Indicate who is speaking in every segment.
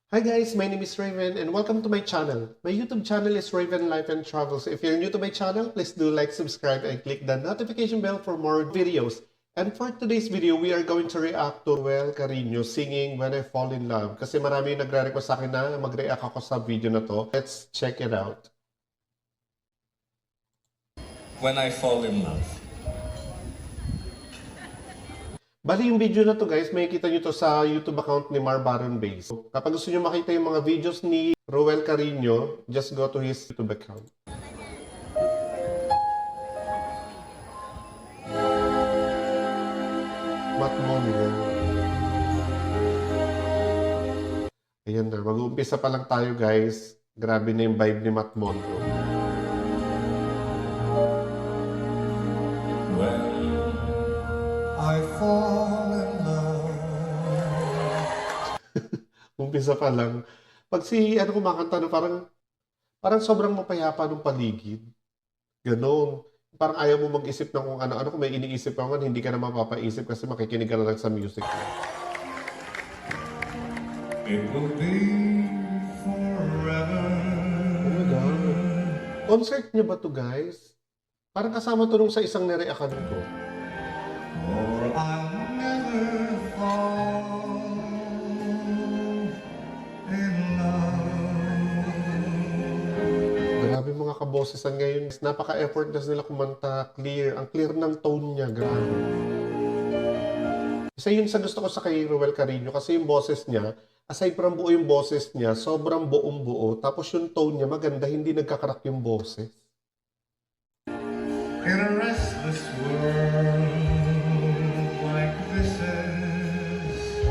Speaker 1: Hi guys, my name is Raven and welcome to my channel. My YouTube channel is Raven Life and Travels. If you're new to my channel, please do like, subscribe, and click the notification bell for more videos. And for today's video, we are going to react to Ruel Carino singing When I Fall in Love. Kasi marami yung nagre-request sa akin na mag-react ako sa video na to. Let's check it out.
Speaker 2: When I Fall in Love.
Speaker 1: Bali yung video na to guys, makikita nyo to sa YouTube account ni Mar Baron Base. Kapag gusto nyo makita yung mga videos ni Ruel Carino, just go to his YouTube account. Matt Monroe. Ayan na, mag-uumpisa pa lang tayo guys. Grabe na yung vibe ni Matt Monroe.
Speaker 2: When I fall in love.
Speaker 1: Umpisa pa lang. Pag si kumakanta na parang sobrang mapayapa ng paligid. Ganon. Parang ayaw mo mag-isip ng kung ano-ano. Kung may iniisip ka man, hindi ka na mapapaisip kasi makikinig ka na lang sa music.
Speaker 2: It will be forever.
Speaker 1: Oh my God. Concert niya ba to guys? Parang kasama to nung sa isang nireakan ko.
Speaker 2: Or I'll never fall in love.
Speaker 1: Grabe mga kabosesan ngayon. Napaka-effortless nila kumanta. Clear. Ang clear ng tone niya. Grabe. Isa yun sa gusto ko sa kay Ruel Carino kasi yung boses niya, aside from buo yung boses niya, sobrang buong buo. Tapos yung tone niya maganda, hindi nagkakarak yung boses.
Speaker 2: In a restless world like this is,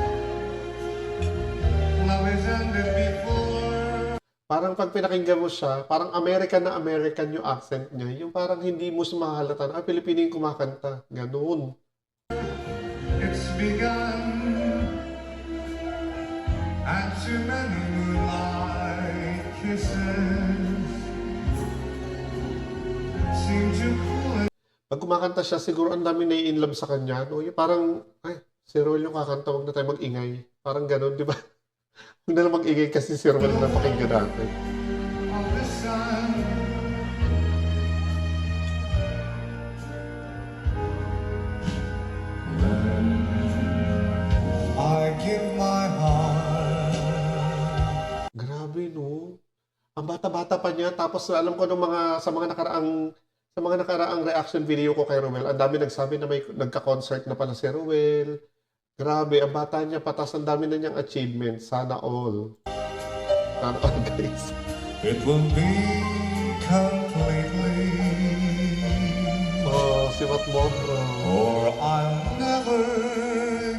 Speaker 2: love is ended before.
Speaker 1: Parang pag pinakinggan mo siya, parang American na American yung accent niya. Yung parang hindi mo sumahalata na, Pilipino yung kumakanta. Ganun.
Speaker 2: It's begun, and too many moonlight kisses seem to cool it.
Speaker 1: Pag kumakanta siya, siguro ang dami nai-inlove sa kanya. No? Yung parang, ay, si Ruel yung kakanta, huwag na tayo mag-ingay. Parang ganun, di ba? Huwag na lang mag-ingay kasi si Ruel na pakinggan natin.
Speaker 2: Of the sun. I give my heart.
Speaker 1: Grabe, no? Ang bata-bata pa niya. Tapos alam ko nung sa mga nakaraang reaction video ko kay Ruel, ang dami nagsabi na may nagka-concert na pala si Ruel. Grabe, ang bata niya patas, ang dami na niyang achievements. Sana all. Sana all, guys.
Speaker 2: It will be completely,
Speaker 1: Oh, si Matt Monroe.
Speaker 2: or I'll never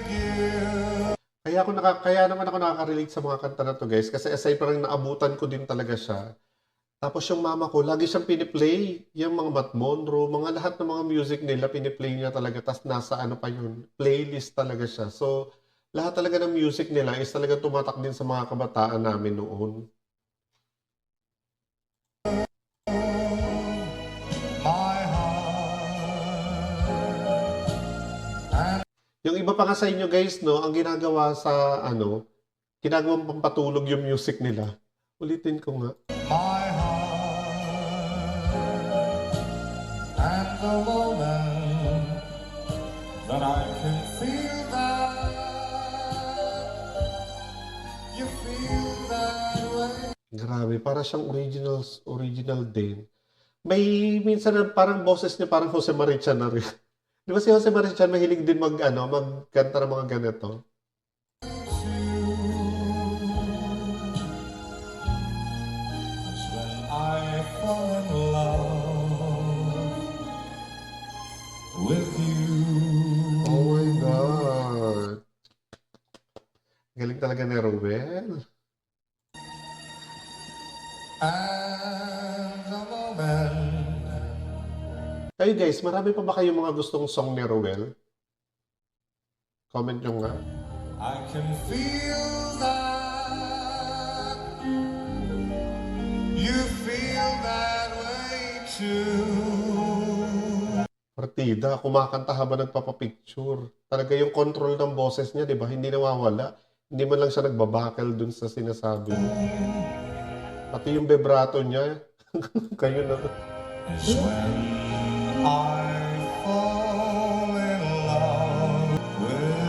Speaker 2: give.
Speaker 1: Kaya naman ako nakaka-relate sa mga kanta na to, guys. Kasi aside parang naabutan ko din talaga siya. Tapos yung mama ko, lagi siyang piniplay. Yung mga Matt Monroe, mga lahat ng mga music nila, piniplay niya talaga. Tapos nasa ano pa yun, playlist talaga siya. So, lahat talaga ng music nila is talaga tumatak din sa mga kabataan namin noon.
Speaker 2: My heart.
Speaker 1: Yung iba pa nga sa inyo guys, no, ang ginagawa sa ginagawang pampatulog yung music nila. Ulitin ko nga.
Speaker 2: My heart. And the moment that I can feel that you feel that way.
Speaker 1: Grabe, para siyang original din. May minsan na parang boses niya parang Jose Marichan na rin. Di ba si Jose Marichan mahilig din magkanta ng mga ganito?
Speaker 2: It's when I fall in love with you.
Speaker 1: Oh my God! Galing talaga ni Ruel.
Speaker 2: And the moment.
Speaker 1: Kayo guys, marami pa ba kayong mga gustong song ni Ruel? Comment nyo nga.
Speaker 2: I can feel that you feel that way too.
Speaker 1: Partida, kumakanta habang nagpapapicture. Talaga yung control ng boses niya, di ba? Hindi nawawala. Hindi man lang siya nagbabakal dun sa sinasabi niya. Pati yung vibrato niya, kayo na.
Speaker 2: is when I fall in love with you.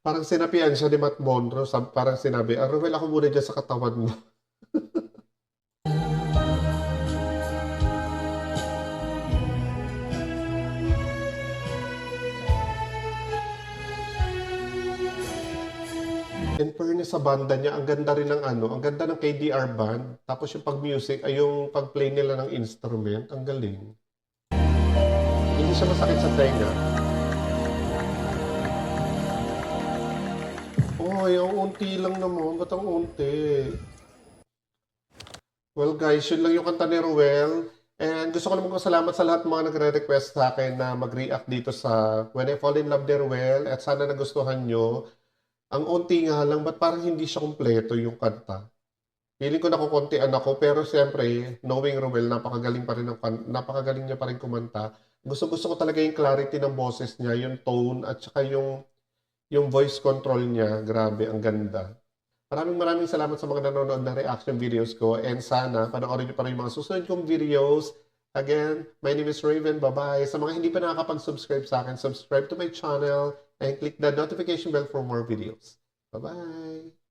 Speaker 1: Parang sinapian siya ni Matt Monro, parang sinabi, Ruel, ako muna dyan sa katawan mo. In fairness sa banda niya, ang ganda rin ng ang ganda ng KDR band. Tapos yung pag-music, ay yung pag-play nila ng instrument, ang galing. Hindi siya masakit sa tenga. Oh, yung unti lang naman. Ba't ang unti? Well guys, yun lang yung kanta ni Ruel. And gusto ko naman salamat sa lahat ng mga nagre-request sa akin na mag-react dito sa When I Fall in Love ni Ruel. At sana nagustuhan nyo. Ang unti nga lang, ba't parang hindi siya kumpleto yung kanta? Feeling ko nakukuntian ako, pero siyempre, knowing Ruel, napakagaling niya pa rin kumanta. Gusto ko talaga yung clarity ng boses niya, yung tone, at saka yung voice control niya. Grabe, ang ganda. Maraming salamat sa mga nanonood na reaction videos ko, and sana panoorin niyo pa rin yung mga susunod kong videos. Again, my name is Raven. Bye-bye. Sa mga hindi pa nakakapag-subscribe sa akin, subscribe to my channel and click the notification bell for more videos. Bye-bye!